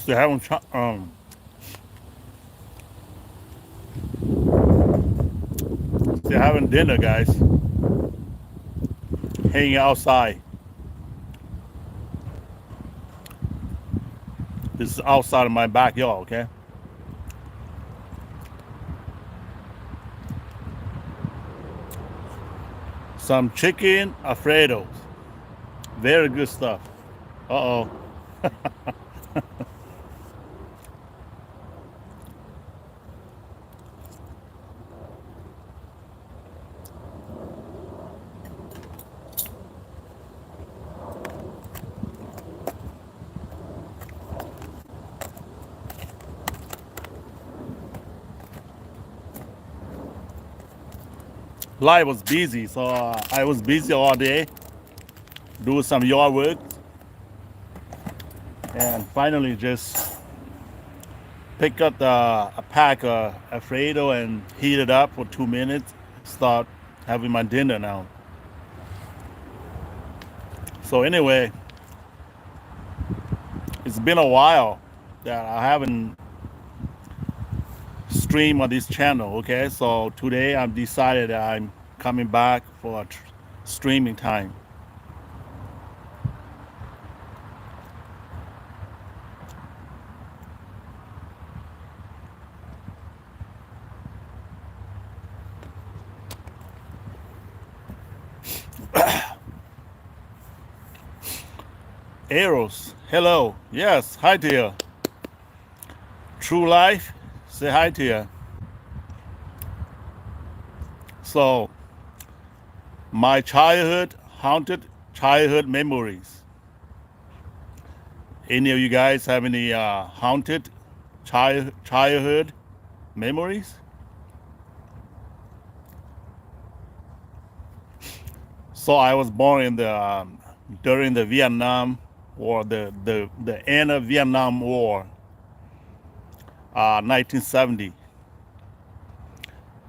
Still having still having dinner, guys. Hanging outside. This is outside of my backyard. Okay. Some chicken Alfredos. Very good stuff. Uh oh. Life was busy, so I was busy all day doing some yard work, and finally just pick up a pack of Alfredo and heat it up for 2 minutes. Start having my dinner now. So anyway, it's been a while that I haven't streamed on this channel. Okay, so today I've decided that I'm coming back for a streaming time. Eros, hello. Yes, hi to you. True Life, say hi to you. So, my childhood, haunted childhood memories. Any of you guys have any haunted childhood memories? So I was born in the during the Vietnam War, the end of Vietnam War, 1970.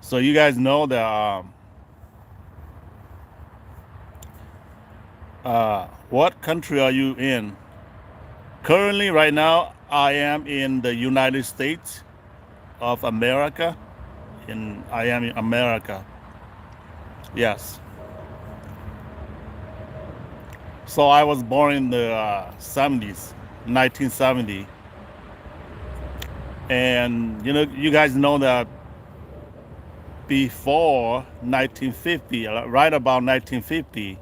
So you guys know that what country are you in? Currently, right now, I am in the United States of America. I am in America. Yes. So I was born in the 70s, 1970. And you guys know that before 1950, right about 1950,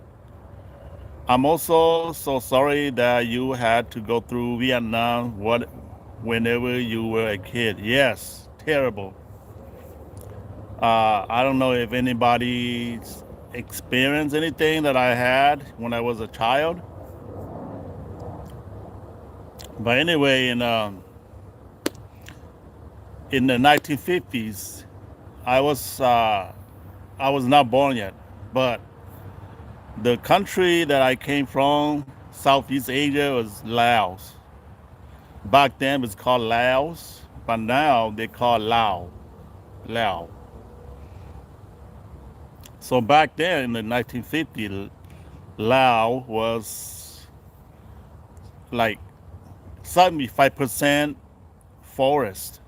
I'm also so sorry that you had to go through Vietnam whenever you were a kid. Yes, terrible. I don't know if anybody experienced anything that I had when I was a child. But anyway, in the 1950s, I was not born yet, but the country that I came from, Southeast Asia, was Laos. Back then it was called Laos, but now they call Lao. Lao. So back then in the 1950s, Lao was like 75% forest,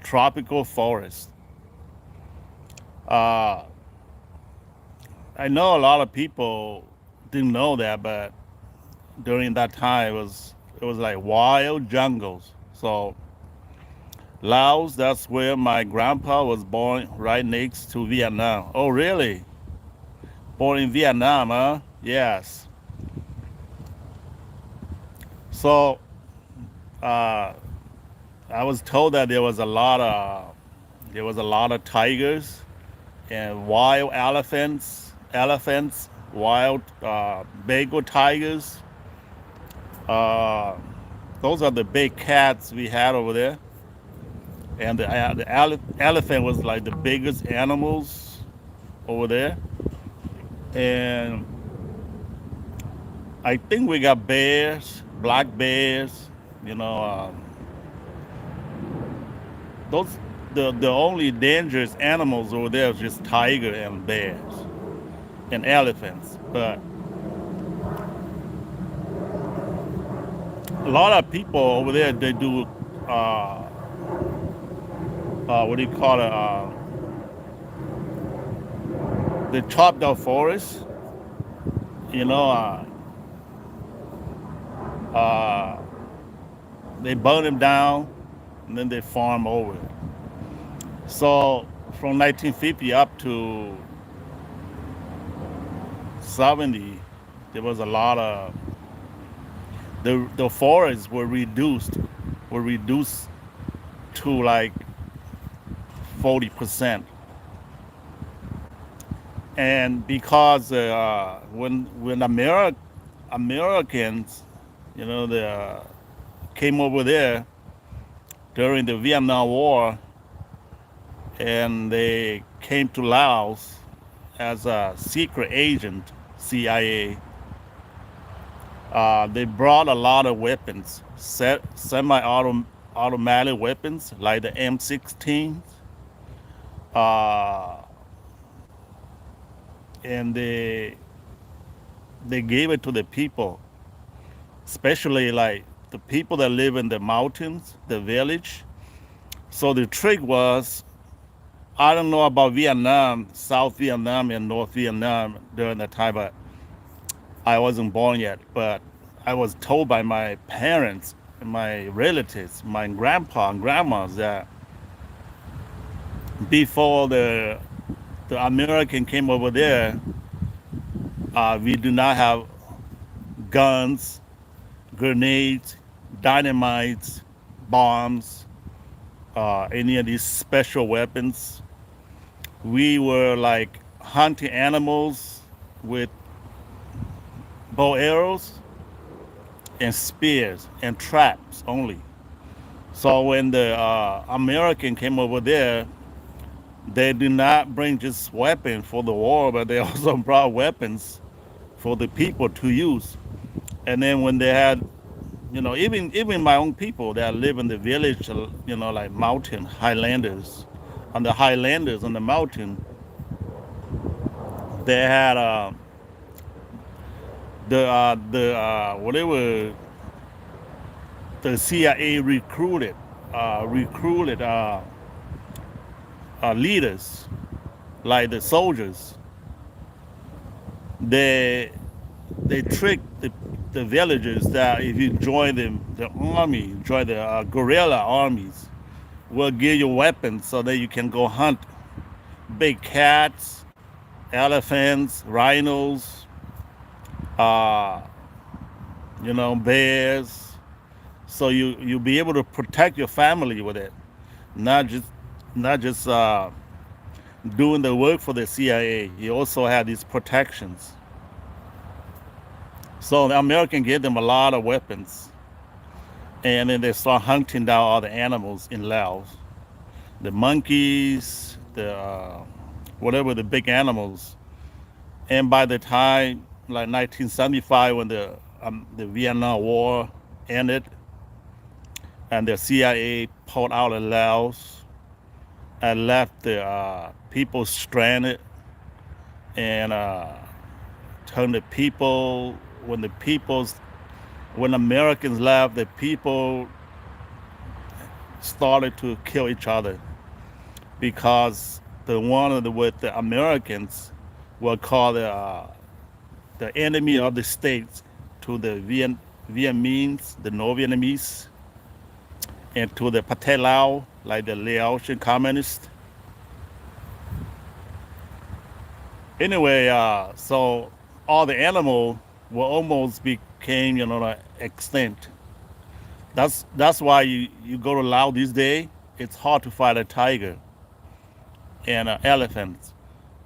tropical forest. Uh, I know a lot of people didn't know that, but during that time it was like wild jungles. So Laos, that's where my grandpa was born, right next to Vietnam. Oh, really? Born in Vietnam, huh? Yes. So uh, I was told that there was a lot of tigers and wild elephants, wild Bengal tigers. Uh, those are the big cats we had over there, and the elephant was like the biggest animals over there. And I think we got bears, black bears. You know, those the only dangerous animals over there is just tiger and bears and elephants. But a lot of people over there they do what do you call it? They chop down forests. You know, uh, they burn them down, and then they farm over it. So from 1950 up to 70, there was a lot of the forests were reduced to like 40%. And because when Americans, the came over there during the Vietnam War, and they came to Laos as a secret agent, CIA. They brought a lot of weapons, semi-automatic weapons like the M16, uh, and they gave it to the people, especially like the people that live in the mountains, the village. So the trick was, I don't know about Vietnam, South Vietnam and North Vietnam during that time, but I wasn't born yet. But I was told by my parents and my relatives, my grandpa and grandmas, that before the American came over there, we do not have guns, grenades, dynamites, bombs, any of these special weapons. We were like hunting animals with bow arrows and spears and traps only. So when the American came over there, they did not bring just weapons for the war, but they also brought weapons for the people to use. And then when they had, even my own people that live in the village, like mountain highlanders, on the mountain, they had whatever the CIA recruited leaders like the soldiers. They tricked the villagers that if you join the army, join the guerrilla armies, we'll give you weapons so that you can go hunt big cats, elephants, rhinos, uh, bears. So you'll be able to protect your family with it, not just doing the work for the CIA. You also have these protections. So the American gave them a lot of weapons, and then they start hunting down all the animals in Laos, the monkeys, the whatever the big animals. And by the time like 1975, when the Vietnam War ended, and the CIA pulled out of Laos and left the people stranded, and turned the people when Americans left, the people started to kill each other because the one with the Americans were called the enemy of the states to the Vietnamese, the North Vietnamese, and to the Pathet Lao, like the Laotian communists. Anyway, so all the animals will almost became, like extinct. That's why you go to Laos these days, it's hard to find a tiger and elephants.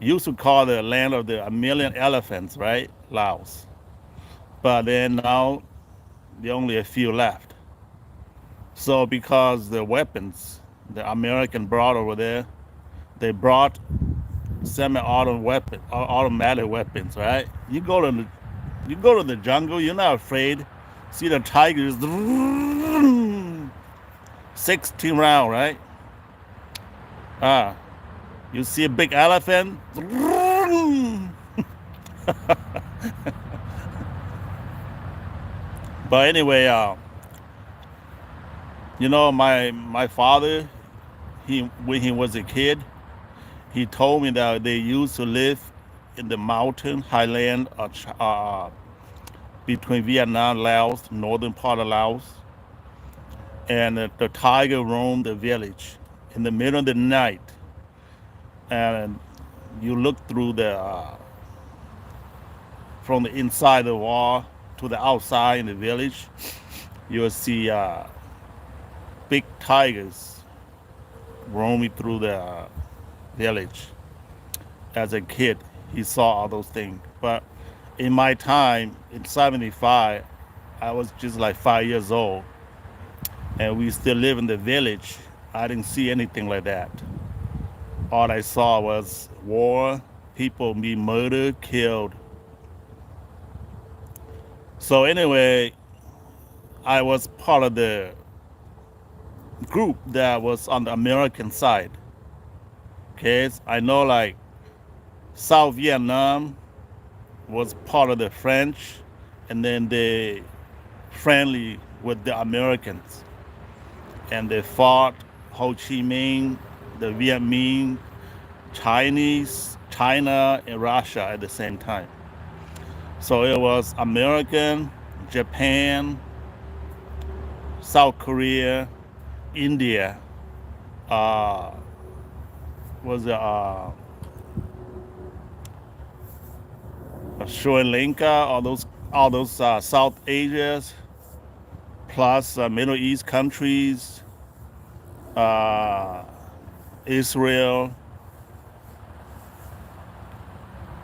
Used to call the land of the a million elephants, right? Laos. But then now there are only a few left. So because the weapons the American brought over there, they brought automatic weapons, right? You go to the jungle, you're not afraid. See the tigers, 16 round, right? Ah, you see a big elephant. But anyway, My father, he when he was a kid, he told me that they used to live in the mountain highland between Vietnam, Laos, northern part of Laos, and the tiger roamed the village in the middle of the night, and you look through the from the inside the wall to the outside in the village, you will see big tigers roaming through the village. As a kid, he saw all those things. But in my time, in '75, I was just like 5 years old, and we still live in the village. I didn't see anything like that. All I saw was war, people being murdered, killed. So anyway, I was part of the group that was on the American side. Okay, I know like South Vietnam was part of the French, and then they friendly with the Americans, and they fought Ho Chi Minh, the Viet Minh, Chinese, China, and Russia at the same time. So it was American, Japan, South Korea, India, uh, was it Sri Lanka, all those South Asias, plus Middle East countries, uh, Israel,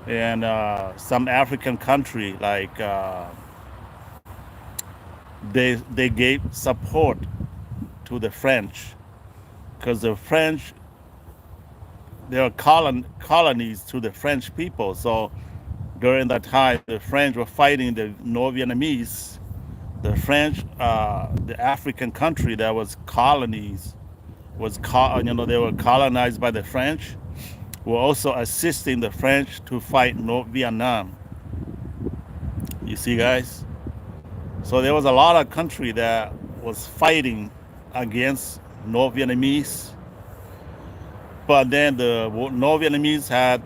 and some African country like they gave support to the French because the French, they are colonies to the French people. So during that time, the French were fighting the North Vietnamese. The French, the African country that was colonies, they were colonized by the French, were also assisting the French to fight North Vietnam. You see, guys? So there was a lot of country that was fighting against North Vietnamese. But then the North Vietnamese had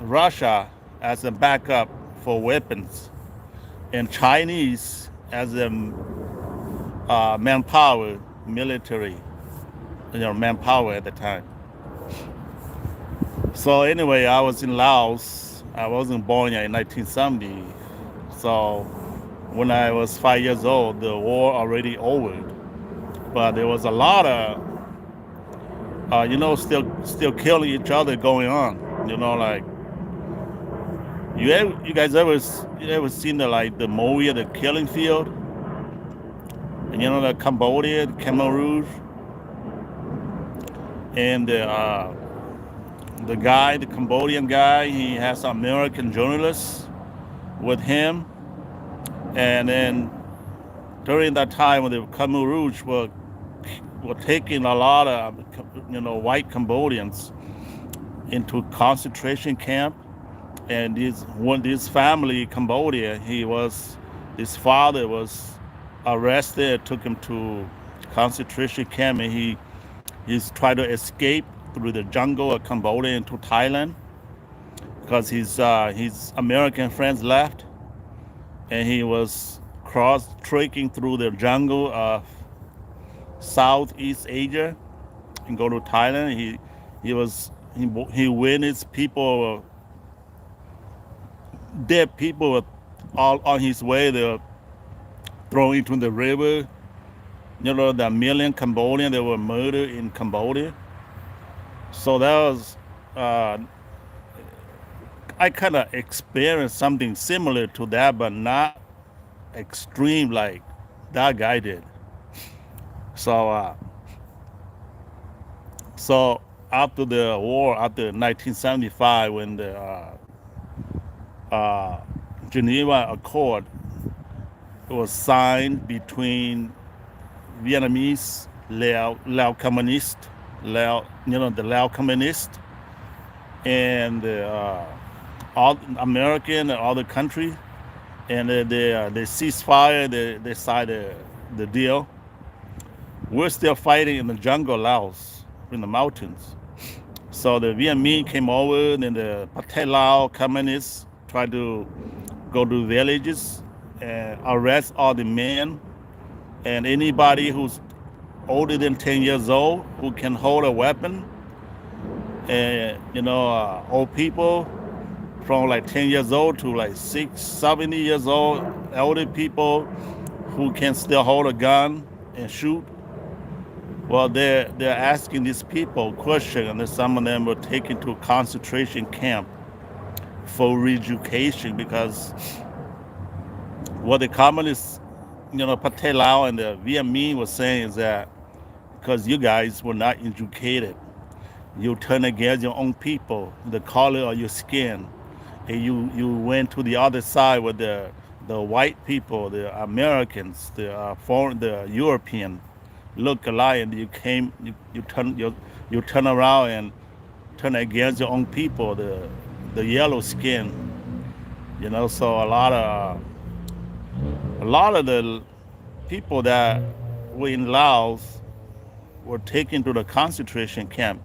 Russia as a backup for weapons, and Chinese as a manpower, military, manpower at the time. So anyway, I was in Laos. I wasn't born yet in 1970. So when I was 5 years old, the war already over. But there was a lot of, still killing each other going on. Like you guys ever seen the movie The Killing Field? And the Cambodia, the Khmer Rouge, and the Cambodian guy, he has some American journalists with him, and then during that time when the Khmer Rouge were taking a lot of white Cambodians into concentration camp, and this family Cambodia, his father was arrested, took him to concentration camp, and he's tried to escape through the jungle of Cambodia into Thailand because his American friends left, and he was trekking through the jungle of Southeast Asia and go to Thailand. He witnessed dead people all on his way. They were thrown into the river. The million Cambodians that were murdered in Cambodia. So that was, I kind of experienced something similar to that, but not extreme like that guy did. So, so after the war, after 1975, when the Geneva Accord was signed between Vietnamese, Lao Communist, the Lao Communist, and all American and other countries, and they ceasefire, they signed the deal. we're still fighting in the jungle Laos, in the mountains. So the Vietnamese came over, and then the Pathet Lao communists tried to go to villages and arrest all the men and anybody who's older than 10 years old who can hold a weapon. And, old people from like 10 years old to like 70 years old, elder people who can still hold a gun and shoot. Well, they're asking these people questions, and then some of them were taken to a concentration camp for re-education because what the communists, Pathet Lao and the Vietnamese were saying is that because you guys were not educated, you turn against your own people, the color of your skin, and you went to the other side with the white people, the Americans, the European look alike, and you turn around and turn against your own people, the yellow skin. So a lot of the people that were in Laos were taken to the concentration camp.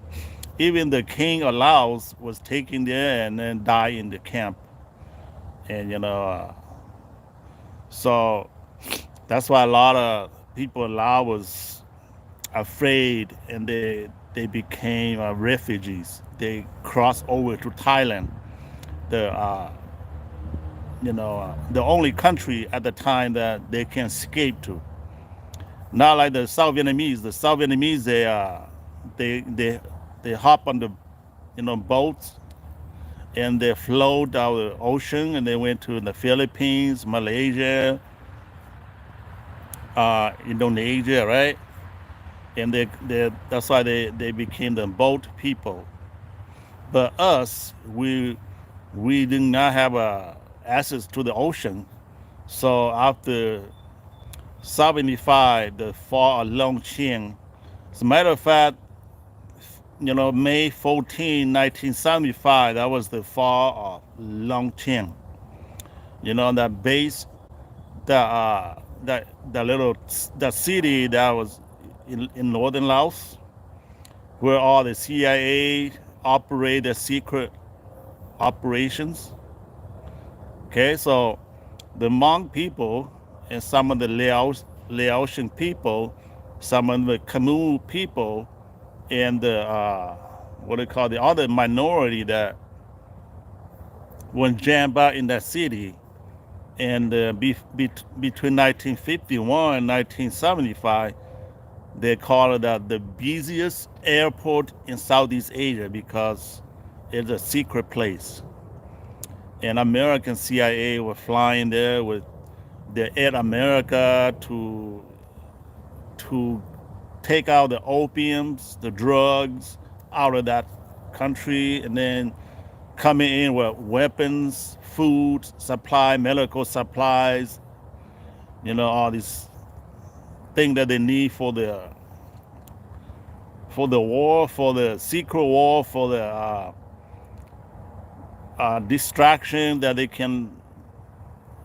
Even the king of Laos was taken there and then died in the camp. And so that's why a lot of people in Laos was afraid, and they became refugees. They crossed over to Thailand, the the only country at the time that they can escape to. Not like the South Vietnamese. The South Vietnamese, they they they hop on the boats, and they float down the ocean, and they went to the Philippines, Malaysia, Indonesia, right? And that's why they became the boat people. But us, we did not have access to the ocean. So after 75, the fall of Long Ching, as a matter of fact, May 14, 1975, that was the fall of Long Ching. That base, that city that was in northern Laos, where all the CIA operate their secret operations. Okay, so the Hmong people and some of the Laotian people, some of the Khmer people, and the what they call the other minority that were jammed out in that city. And between 1951 and 1975, they call it the busiest airport in Southeast Asia because it's a secret place. And American CIA were flying there with the Air America to take out the opiums, the drugs out of that country, and then coming in with weapons, food supply, medical supplies, all these things that they need for the war, for the secret war, for the distraction that they can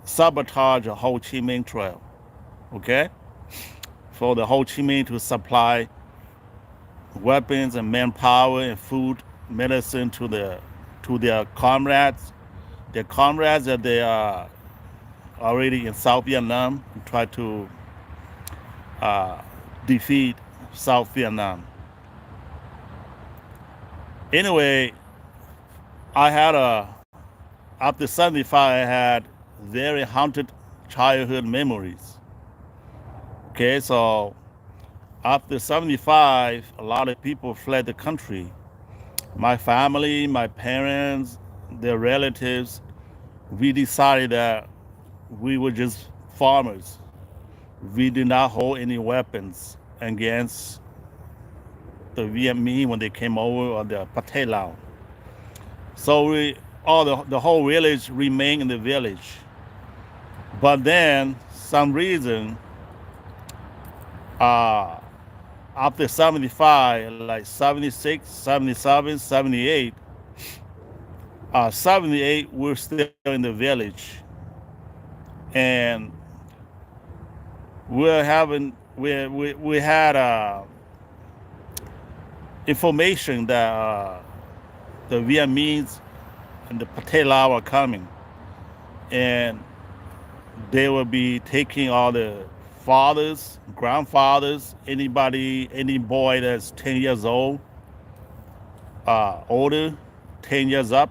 sabotage a Ho Chi Minh Trail. Okay, for the Ho Chi Minh to supply weapons and manpower and food, medicine to their comrades, that they are already in South Vietnam and try to uh, defeat South Vietnam. Anyway, I had after 75, I had very haunted childhood memories. Okay, so after 75, a lot of people fled the country. My family, my parents, their relatives, we decided that we were just farmers. We did not hold any weapons against the Vietnamese when they came over, or the Pathet Lao. So the whole village remained in the village. But then, some reason, uh, after 75, like 76, 77, 78, 78, we're still in the village. And we're having we had information that the Vietnamese and the Patella were coming, and they will be taking all the fathers, grandfathers, anybody, any boy that's 10 years old, older, 10 years up,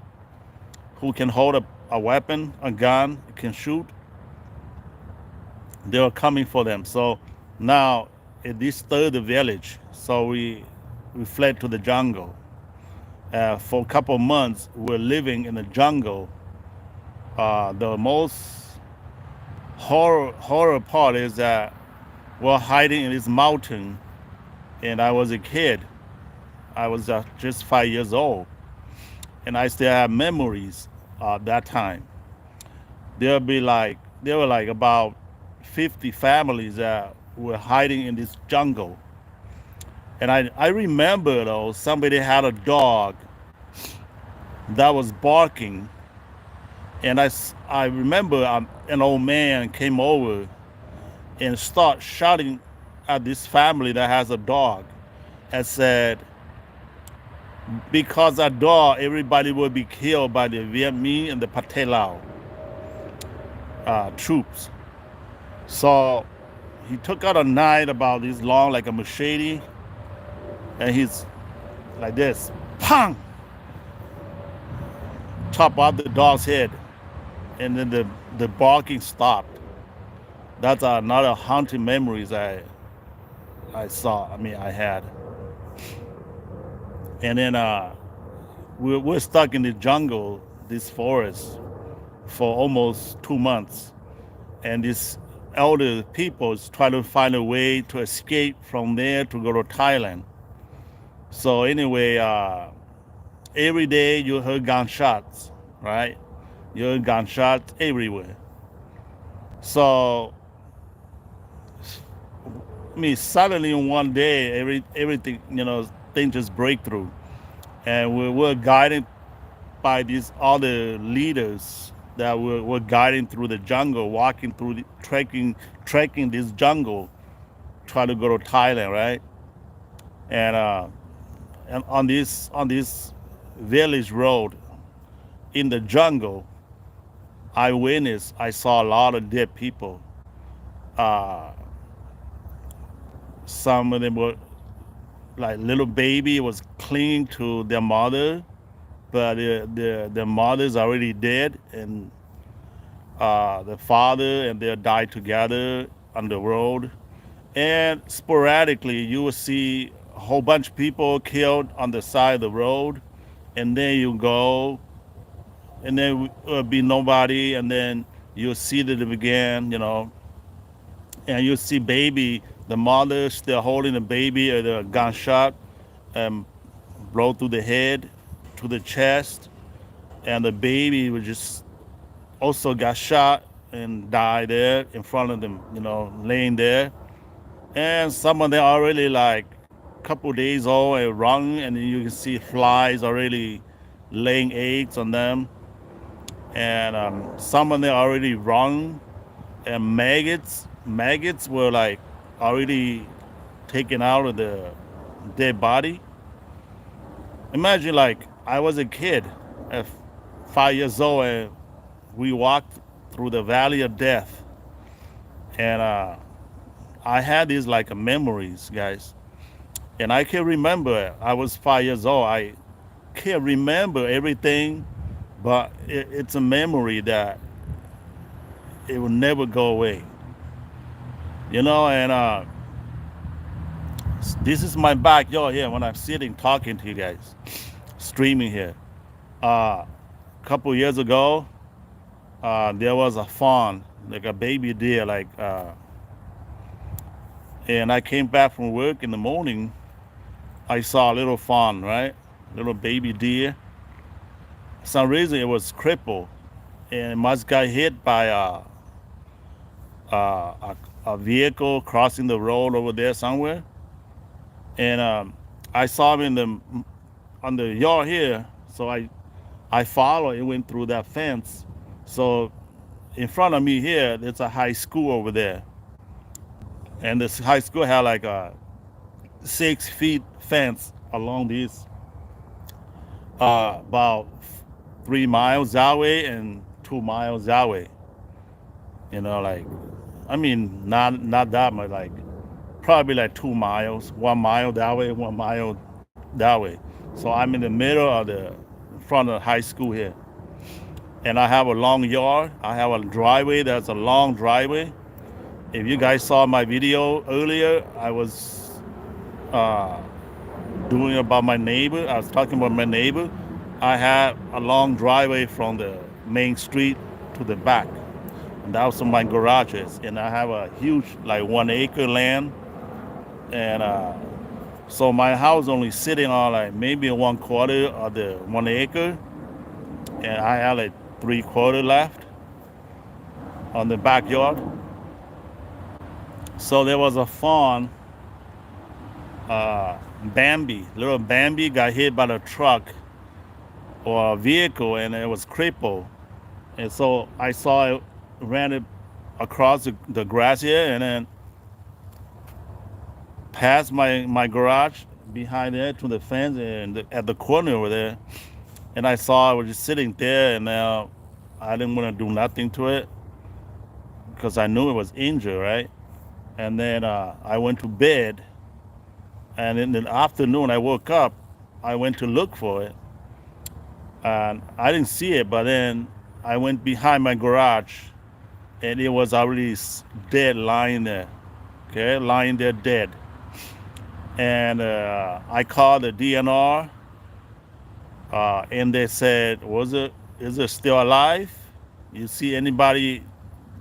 who can hold a weapon, a gun, can shoot. They were coming for them. So now it disturbed the village. So we fled to the jungle. For a couple of months, we're living in the jungle. The most horror part is that we're hiding in this mountain, and I was a kid. I was just 5 years old, and I still have memories of that time. There were like about 50 families that were hiding in this jungle. And I remember though, somebody had a dog that was barking. And I remember an old man came over and start shouting at this family that has a dog and said, because that dog, everybody will be killed by the Vietnamese and the Pathet troops. So he took out a knife about this long, like a machete, and he's like this, pang, chop off the dog's head, and then the barking stopped. That's another haunting memories I saw. I mean, I had. And then we're stuck in the jungle, this forest, for almost 2 months, and these elder people is trying to find a way to escape from there to go to Thailand. So anyway, every day you heard gunshots, right? You heard gunshots everywhere. So I mean, suddenly one day, everything, things just break through, and we're guided by these other leaders that were guiding through the jungle, walking through, trekking this jungle, trying to go to Thailand, right? And and on this village road in the jungle, I saw a lot of dead people. Uh, some of them were like little baby was clinging to their mother, but their mother's already dead, and the father and they died together on the road. And sporadically, you will see a whole bunch of people killed on the side of the road, and then you go, and then will be nobody, and then you'll see them again, and you see baby, the mother still holding the baby, or the gunshot um, blow through the head to the chest, and the baby was just also got shot and died there in front of them, laying there. And some of them already like a couple days old and young, and you can see flies already laying eggs on them, and some of them already wrong, and maggots were like already taken out of the dead body. Imagine like I was a kid at 5 years old, and we walked through the valley of death, and I had these like memories, guys, and I can remember I was 5 years old. I can't remember everything, but it's a memory that it will never go away, and this is my backyard here when I'm sitting talking to you guys, streaming here. A couple years ago, there was a fawn, like a baby deer, and I came back from work in the morning. I saw a little fawn, right? Little baby deer. For some reason, it was crippled, and it must got hit by a vehicle crossing the road over there somewhere. And I saw him on the yard here, so I followed. It went through that fence. So in front of me here, there's a high school over there. And this high school had like a 6 feet fence along this about 3 miles that way and 2 miles that way. Like I mean not that much, like probably like 2 miles, 1 mile that way, 1 mile that way. So I'm in the middle of the front of the high school here, and I have a long yard. I have a driveway that's a long driveway. If you guys saw my video earlier, I was uh, doing about my neighbor. I was talking about my neighbor. I had a long driveway from the main street to the back. And that was my garages. And I have a huge, like 1 acre land. And so my house only sitting on like maybe 1/4 of the 1 acre. And I have like 3/4 left on the backyard. So there was a fawn, little Bambi got hit by a truck or a vehicle, and it was crippled. And so I saw it, ran it across the grass here, and then past my garage behind there to the fence and at the corner over there. And I saw it was just sitting there, and now I didn't want to do nothing to it because I knew it was injured, right? And then I went to bed, and in the afternoon I woke up. I went to look for it, and I didn't see it. But then I went behind my garage, and it was already dead, lying there. Okay, lying there dead. And I called the DNR, and they said, is it still alive? You see anybody?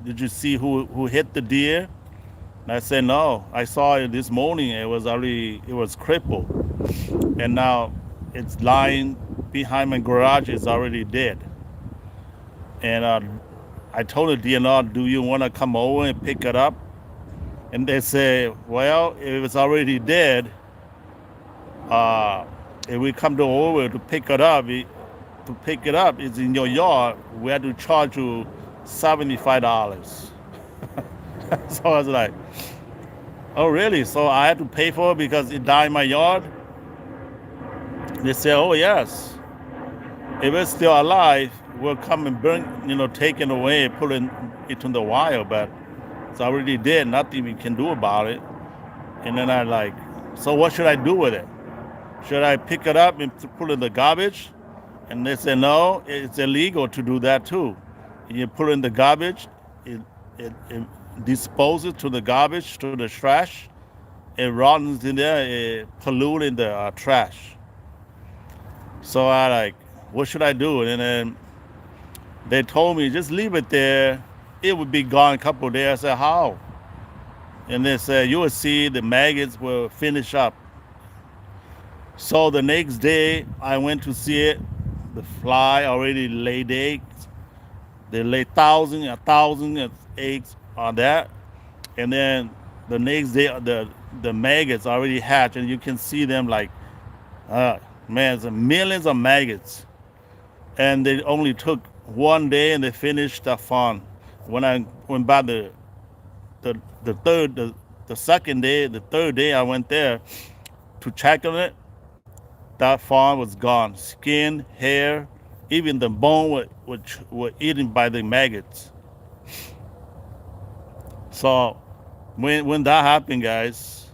Did you see who hit the deer? And I said, no. I saw it this morning. It was crippled, and now it's lying behind my garage. It's already dead. And I told the DNR, do you want to come over and pick it up? And they say, well, if it's already dead, if we come to over to pick it up, it's in your yard. We have to charge you $75. So I was like, oh really? So I had to pay for it because it died in my yard? They said, oh yes. If it's still alive, we'll come and take it away and put it into the wild, but it's already dead. Nothing we can do about it. And then I like, so what should I do with it? Should I pick it up and put it in the garbage? And they said, no, it's illegal to do that too. You put it in the garbage, it disposes to the garbage, to the trash. It rottens in there, it pollutes in the trash. So I like, what should I do? And then they told me, just leave it there. It would be gone a couple of days. I said, how? And they said, you will see the maggots will finish up. So the next day, I went to see it. The fly already laid eggs. They laid thousands of eggs on that. And then the next day, the maggots already hatched, and you can see them like, man, it's millions of maggots. And they only took one day, and they finished the fawn. When I went by the second day, the third day, I went there to check on it. That fawn was gone. Skin, hair, even the bone were eaten by the maggots. So when that happened, guys,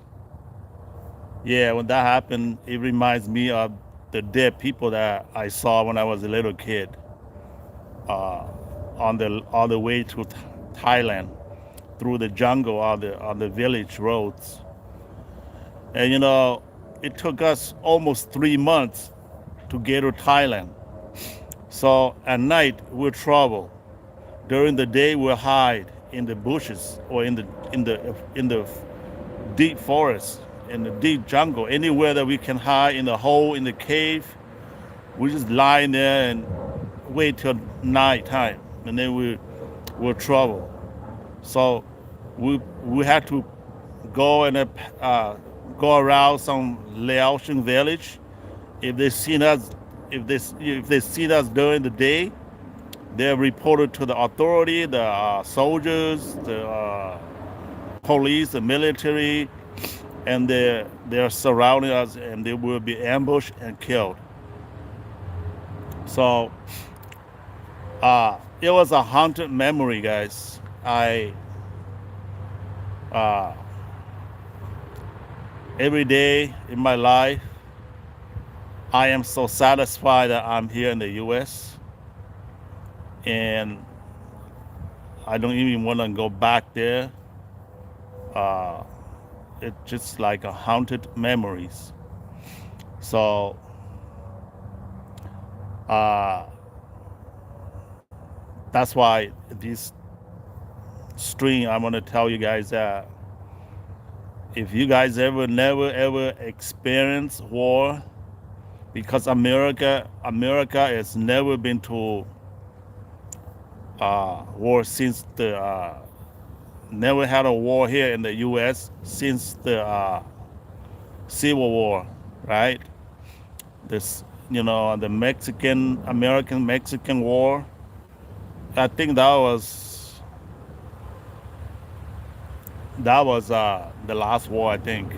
yeah, when that happened, it reminds me of the dead people that I saw when I was a little kid, uh, on the way to Thailand, through the jungle, on the village roads. And it took us almost 3 months to get to Thailand. So at night we'll travel. During the day we'll hide in the bushes or in the deep forest, in the deep jungle, anywhere that we can hide, in the hole, in the cave. We just lie in there and wait till night time, and then we'll travel. So we had to go and go around some Laotian village. If they seen us, if they seen us during the day, they reported to the authority, the soldiers, police, the military, and they're surrounding us, and they will be ambushed and killed. So it was a haunted memory, guys. I uh, every day in my life, I am so satisfied that I'm here in the U.S. and I don't even want to go back there. Uh, it's just like a haunted memories. So uh, that's why this stream I want to tell you guys that if you guys never experience war, because America has never been to war since the never had a war here in the U.S. since the Civil War, right? This, the Mexican War. I think that was the last war, I think.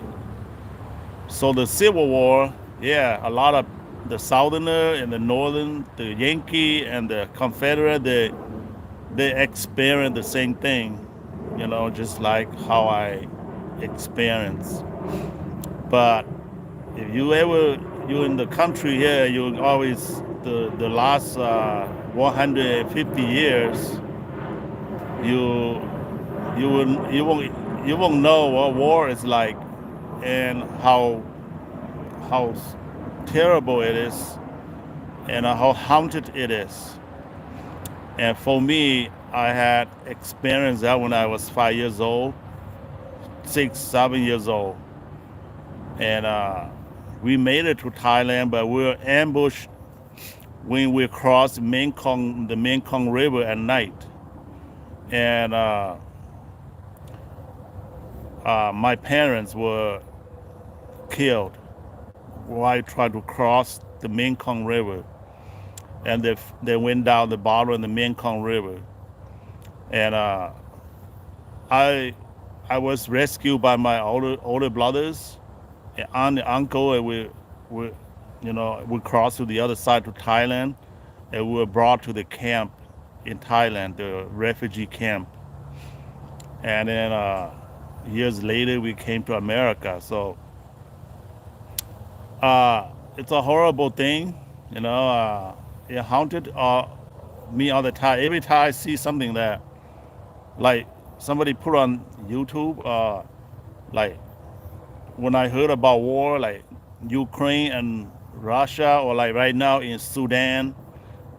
So the Civil War, yeah, a lot of the Southerner and the Northern, the Yankee and the Confederate, they experienced the same thing, just like how I experienced. But if you're in the country here, you always the last 150 years, you won't know what war is like and how terrible it is and how haunted it is. And for me, I had experienced that when I was 5 years old, 6, 7 years old, and we made it to Thailand, but we were ambushed when we crossed the Mekong River at night, and my parents were killed while I tried to cross the Mekong River, and they went down the bottom of the Mekong River, and I was rescued by my older brothers, and aunt and uncle, and we crossed to the other side to Thailand, and we were brought to the camp in Thailand, the refugee camp, and then years later we came to America. So it's a horrible thing, it haunted me all the time. Every time I see something that, like, somebody put on YouTube, like when I heard about war, like Ukraine and Russia, or like right now in Sudan,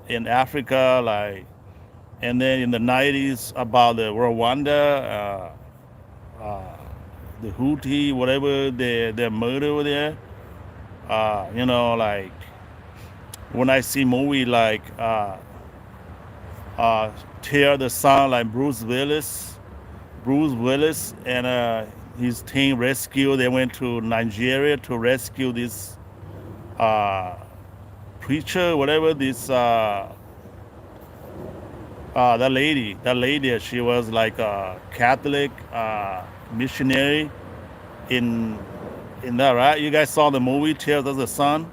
in Africa, like, and then in the 90s about the Rwanda, the Houthi, whatever, their murder over there. Like when I see movie like Tear the Sun, like Bruce Willis and his team rescue. They went to Nigeria to rescue this preacher, whatever. That lady, she was like a Catholic missionary in that, right? You guys saw the movie Tears of the Sun,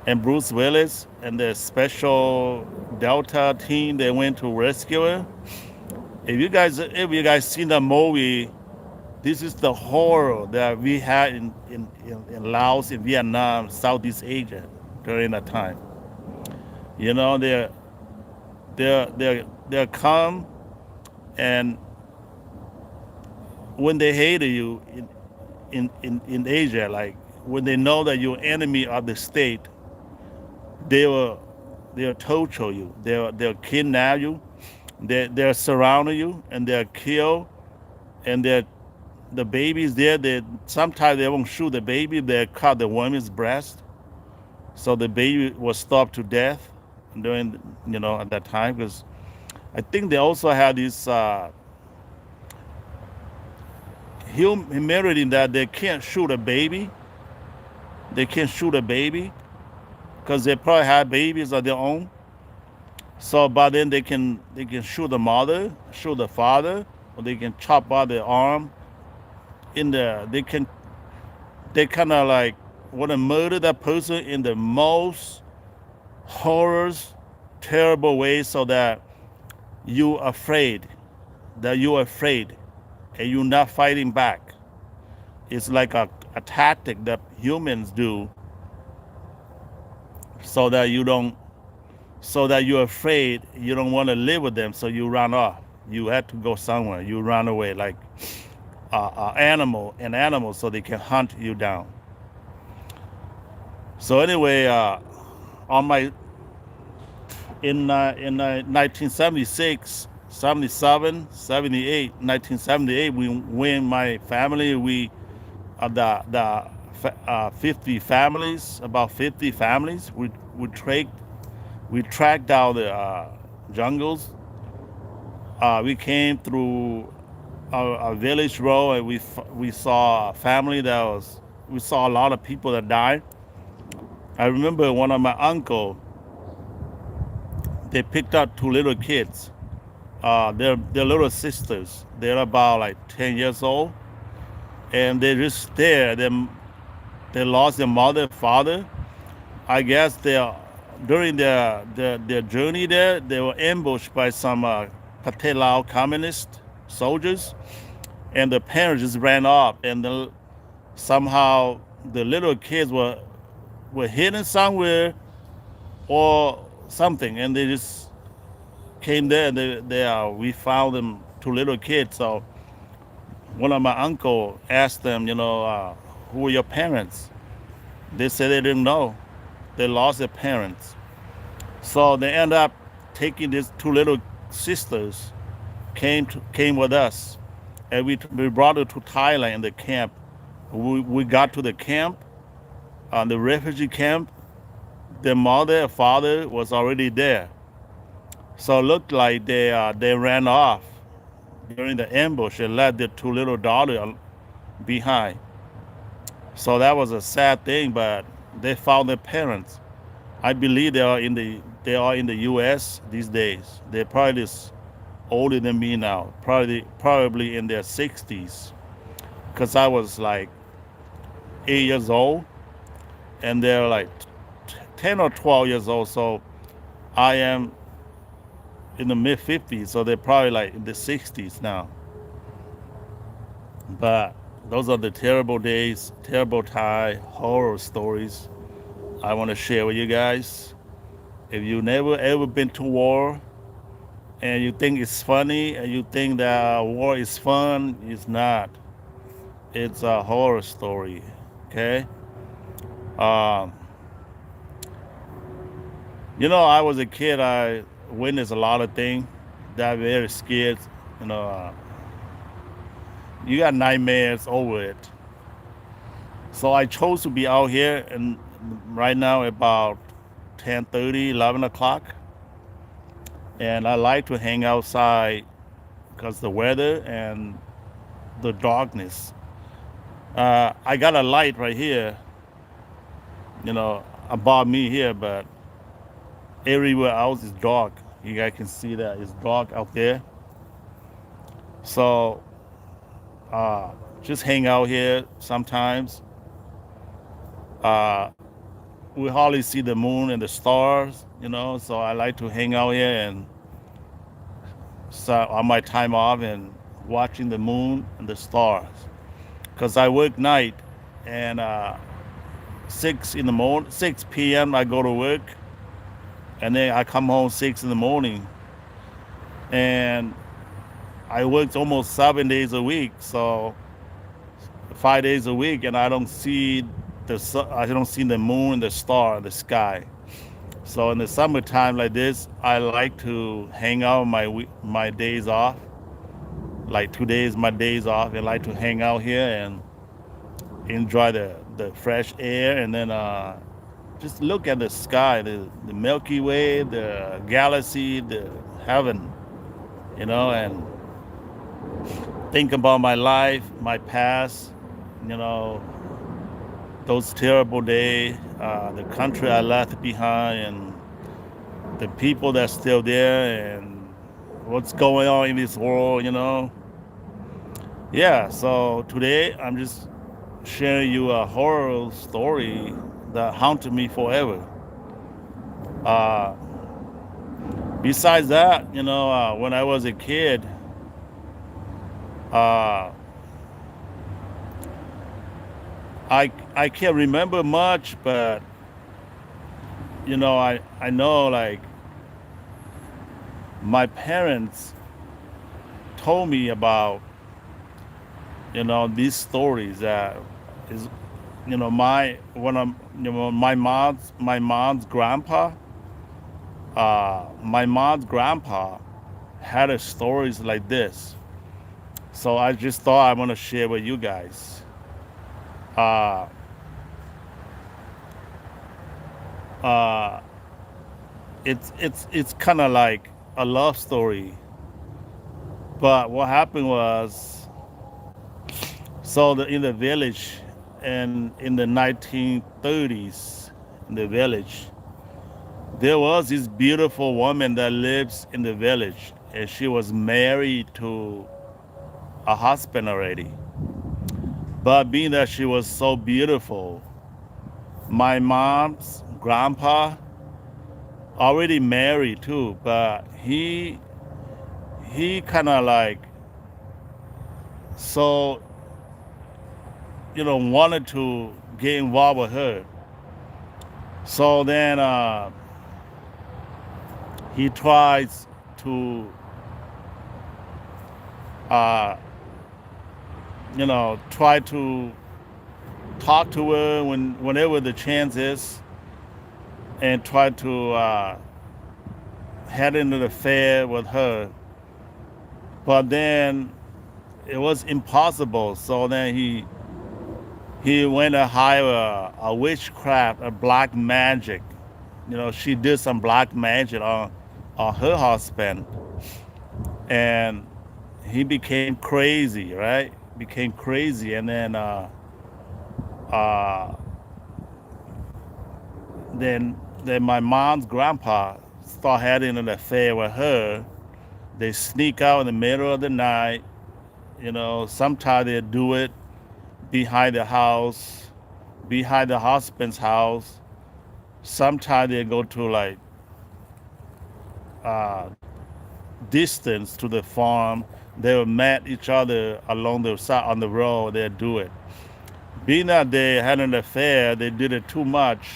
and Bruce Willis and the special Delta team, they went to rescue her. If you guys seen the movie, this is the horror that we had in Laos, in Vietnam, Southeast Asia during that time. They're calm, and when they hate you in Asia, like when they know that you're enemy of the state, they'll torture you, they'll kidnap you, they'll surround you, and they'll kill, and the babies there, sometimes they won't shoot the baby, they cut the woman's breast, so the baby was starved to death during at that time. Because I think they also had this humility that they can't shoot a baby. They can't shoot a baby because they probably have babies of their own. So, but then they can shoot the mother, shoot the father, or they can chop out their arm. They kind of like want to murder that person in the most horrors, terrible way, so that you're afraid, and you're not fighting back. It's like a tactic that humans do, so that you don't, so that you're afraid, you don't want to live with them, so you run off. You had to go somewhere. You run away like an animal, so they can hunt you down. So anyway, on my in 1976, 77, 78, 1978, when my family, we the 50 families, about 50 families, we tracked down the jungles. We came through a village road, and we saw a family that was, we saw a lot of people that died. I remember one of my uncle, they picked up two little kids. They're little sisters. They're about like 10 years old, and they're just there. They lost their mother, father. I guess during their journey there, they were ambushed by some Pathet communist soldiers, and the parents just ran off, and somehow the little kids were hidden somewhere or something, and they just came there, and we found them, two little kids. So one of my uncle asked them, who are your parents? They said they didn't know. They lost their parents. So they end up taking these two little sisters, came with us, and we brought her to Thailand in the camp. We got to the camp, the refugee camp. Their mother and father was already there. So it looked like they ran off during the ambush and left their two little daughters behind. So that was a sad thing, but they found their parents. I believe they are in the U.S. these days. They're probably older than me now, probably in their 60s, because I was like 8 years old, and they're like 10 or 12 years old. So I am in the mid 50s, so they're probably like in the 60s now. But those are the terrible days, terrible Thai horror stories I want to share with you guys. If you never ever been to war and you think it's funny and you think that war is fun, it's not. It's a horror story. Okay. Um, I was a kid. I witnessed a lot of things that very scared. You know, uh, you got nightmares over it. So I chose to be out here, and right now about 10:30, 11 o'clock, and I like to hang outside because the weather and the darkness. I got a light right here, above me here, but everywhere else is dark. You guys can see that it's dark out there. So just hang out here sometimes. Uh, we hardly see the moon and the stars, so I like to hang out here and so on my time off and watching the moon and the stars. Because I work night, and 6 p.m. I go to work, and then I come home 6 in the morning, and I work almost 7 days a week, so 5 days a week, and I don't see the moon and the star in the sky. So in the summertime like this, I like to hang out my days off. Like 2 days, my days off, and like to hang out here and enjoy the fresh air, and then just look at the sky, the Milky Way, the galaxy, the heaven, and think about my life, my past, you know, those terrible days, the country I left behind, and the people that's still there, and what's going on in this world, Yeah, so today I'm just sharing you a horror story that haunted me forever. Uh, Besides that, when I was a kid, uh, I can't remember much, but I know like my parents told me about these stories that is my when I'm my mom's grandpa had a stories like this. So I just thought I want to share with you guys. Uh, uh, it's kind of like a love story. But what happened was, in the village, and in the 1930s, in the village, there was this beautiful woman that lives in the village, and she was married to a husband already. But being that she was so beautiful, my mom's grandpa already married too, but he kind of like so wanted to get involved with her. So then he tries to uh, try to talk to her whenever the chance is, and try to head into the affair with her. But then it was impossible. So then he went to hire a witchcraft, a black magic. She did some black magic on her husband, and he became crazy, right? Became crazy, and uh, then my mom's grandpa started having an affair with her. They sneak out in the middle of the night. Sometimes they do it behind the house, behind the husband's house. Sometimes they go to like uh, distance to the farm. They will meet each other along the side on the road. They do it. Being that they had an affair, they did it too much.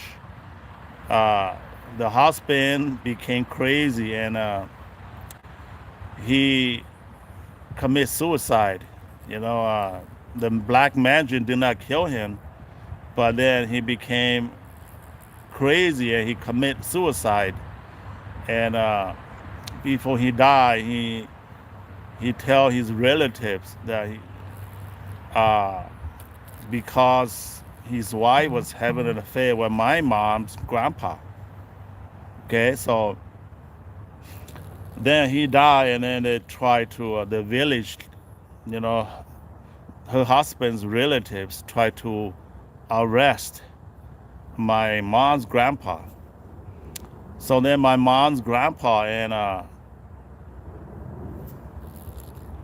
Uh, the husband became crazy, and he commit suicide. The black magic did not kill him, but then he became crazy and he commit suicide. And before he died, he tell his relatives that uh, because his wife was having an affair with my mom's grandpa. Okay, so then he died, and then they tried to the village, you know, her husband's relatives tried to arrest my mom's grandpa. So then my mom's grandpa and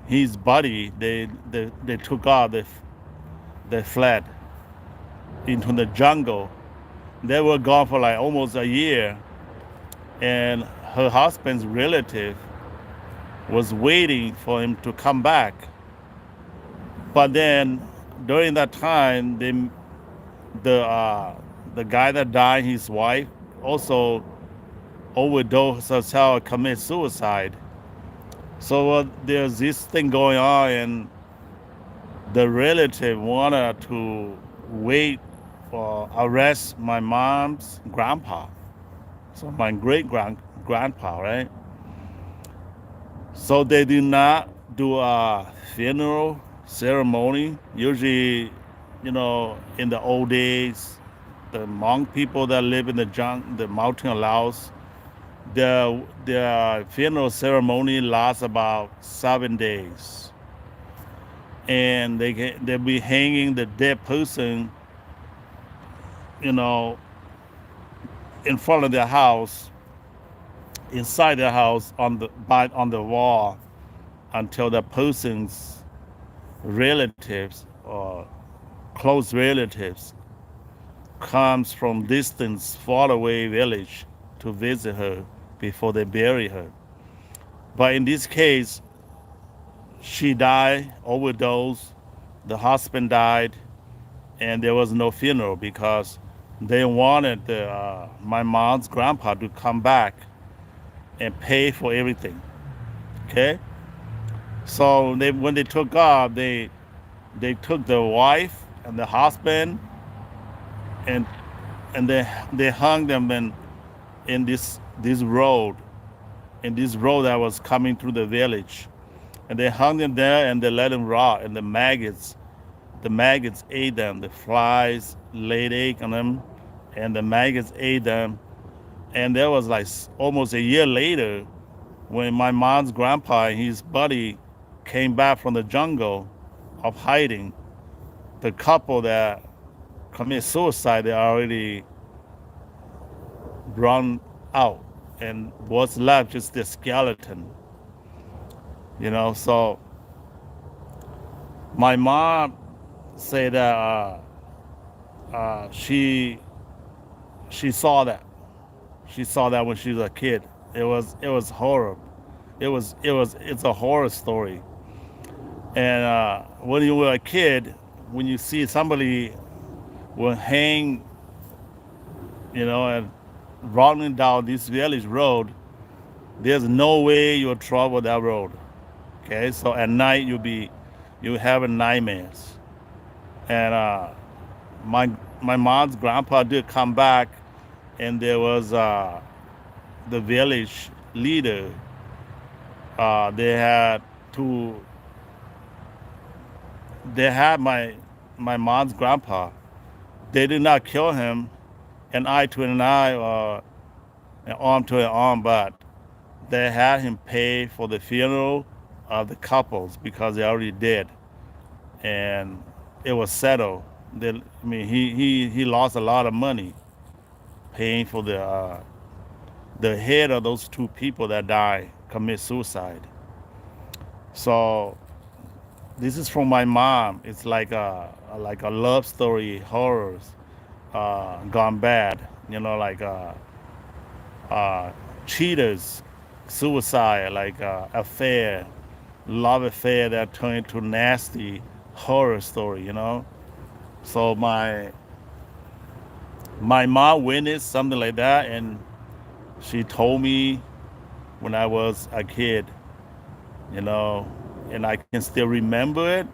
his buddy, they took off. They fled into the jungle. They were gone for like almost a year, and her husband's relative was waiting for him to come back. But then during that time, the uh, the guy that died, his wife, also overdosed herself, commit suicide. So there's this thing going on, and the relative wanted to wait for arrest my mom's grandpa, so my grandpa, right? So they did not do a funeral ceremony. Usually, in the old days, the Hmong people that live in the mountain of Laos, the funeral ceremony lasts about 7 days, and they'll be hanging the dead person, you know, in front of their house, inside their house on the wall, until the person's relatives or close relatives comes from distance far away village to visit her before they bury her. But in this case, she died, overdose, the husband died, and there was no funeral because they wanted my mom's grandpa to come back and pay for everything. Okay, so when they took off, they took the wife and the husband and they hung them in this road that was coming through the village, and they hung them there and they let them rot, and the maggots ate them. The flies laid egg on them, and the maggots ate them. And there was like almost a year later when my mom's grandpa and his buddy came back from the jungle of hiding. The couple that committed suicide, they already run out, and what's left just the skeleton. So my mom said that she saw that. She saw that when she was a kid. It was horror. It's a horror story. And when you were a kid, when you see somebody will hang, and running down this village road, there's no way you'll travel that road. Okay, so at night you having nightmares. And my my mom's grandpa did come back, and there was the village leader. They had to they had my mom's grandpa. They did not kill him, an eye to an eye or an arm to an arm, but they had him pay for the funeral of the couples because they already did, and it was settled. He lost a lot of money paying for the head of those two people that died commit suicide. So this is from my mom. It's like a love story, horrors gone bad. Like uh, cheaters, suicide, like affair, love affair that turned into nasty horror story. So my mom witnessed something like that, and she told me when I was a kid, you know, and I can still remember it.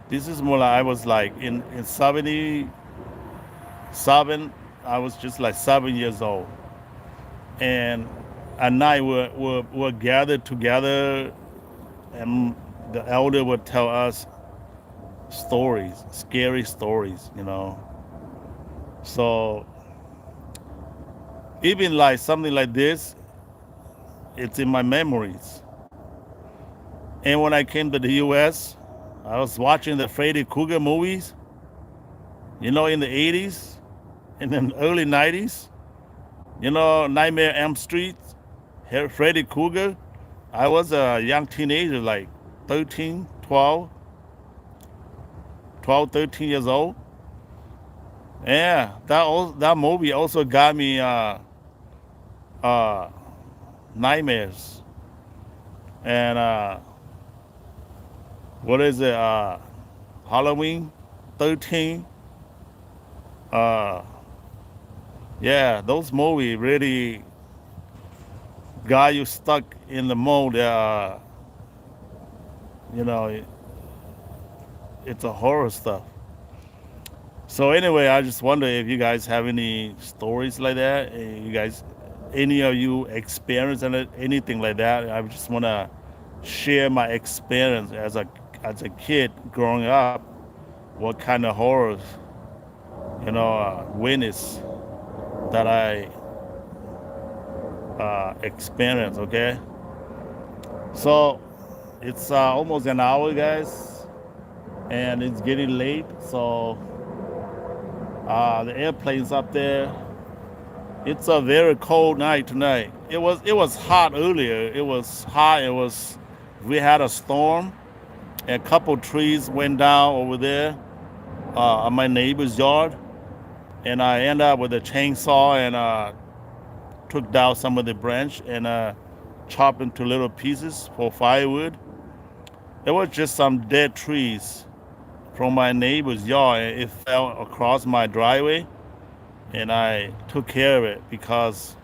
This is more like I was like in 77. I was just like 7 years old, and at night we're gathered together, and the elder would tell us stories, scary stories. So even like something like this, it's in my memories. And when I came to the U.S., I was watching the Freddy Krueger movies, in the 80s and then early 90s. Nightmare Elm Street, Freddy Krueger. I was a young teenager, like 13, 12, 13 years old. Yeah, that movie also got me uh, nightmares. And what is it? Halloween 13. Uh, yeah, those movies really got you stuck in the mode. You know, it, it's a horror stuff. So anyway, I just wonder if you guys have any stories like that. Any of you experience anything like that? I just want to share my experience as a kid growing up. What kind of horrors, witness that I experienced. Okay, so it's almost an hour, guys, and it's getting late. So the airplane's up there. It's a very cold night tonight. It was hot earlier. It was hot. We had a storm, A couple trees went down over there on my neighbor's yard, and I ended up with a chainsaw and took down some of the branch and chopped into little pieces for firewood. It was just some dead trees from my neighbor's yard, and it fell across my driveway, and I took care of it because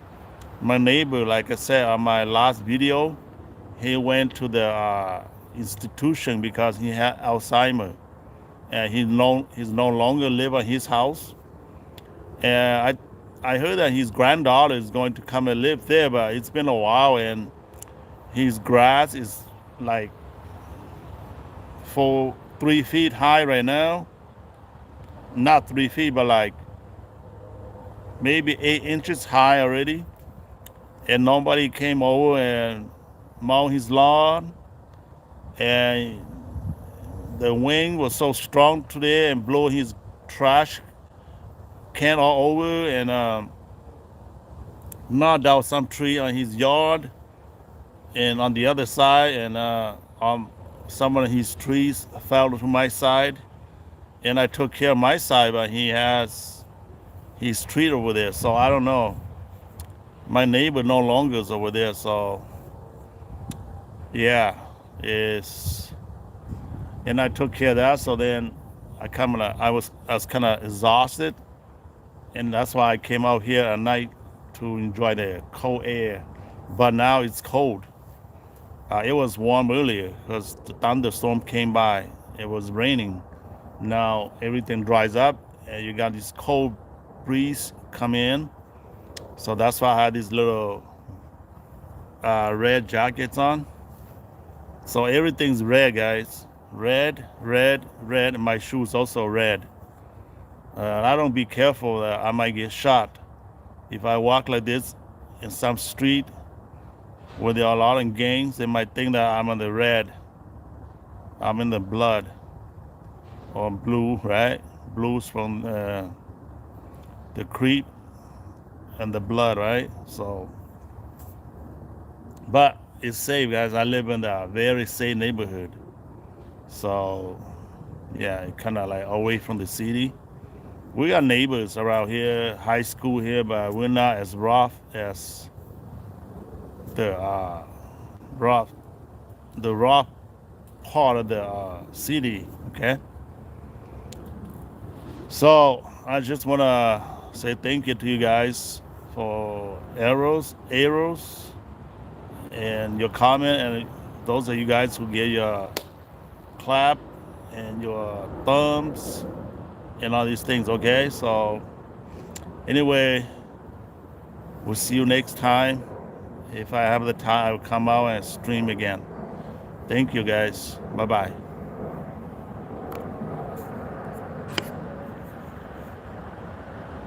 my neighbor, like I said on my last video, he went to the institution because he had Alzheimer, and he's no longer live at his house. And I heard that his granddaughter is going to come and live there, but it's been a while, and his grass is like 3 feet high right now. Not 3 feet, but like maybe 8 inches high already. And nobody came over and mowed his lawn. And the wind was so strong today and blew his trash can all over and knocked down some tree on his yard and on the other side, and some of his trees fell to my side, and I took care of my side, but he has his tree over there, so I don't know. My neighbor no longer is over there, so yeah, it's and I took care of that. So then I was kind of exhausted, and that's why I came out here at night to enjoy the cold air. But now it's cold. It was warm earlier because the thunderstorm came by. It was raining. Now everything dries up, and you got this cold breeze come in. So that's why I had these little red jackets on. So everything's red, guys. Red, red, red. And my shoes also red. I don't be careful, I might get shot. If I walk like this in some street where there are a lot of gangs, they might think that I'm in the red. I'm in the blood. Or blue, right? Blues from the creep and the blood, right? So, but it's safe, guys. I live in a very safe neighborhood. So, yeah, kind of like away from the city. We got neighbors around here, high school here, but we're not as rough as the rough, the rough part of the city. Okay. So I just want to say thank you to you guys for arrows, and your comment, and those of you guys who gave your clap and your thumbs and all these things. Okay, so anyway, we'll see you next time. If I have the time, I will come out and stream again. Thank you, guys. Bye bye.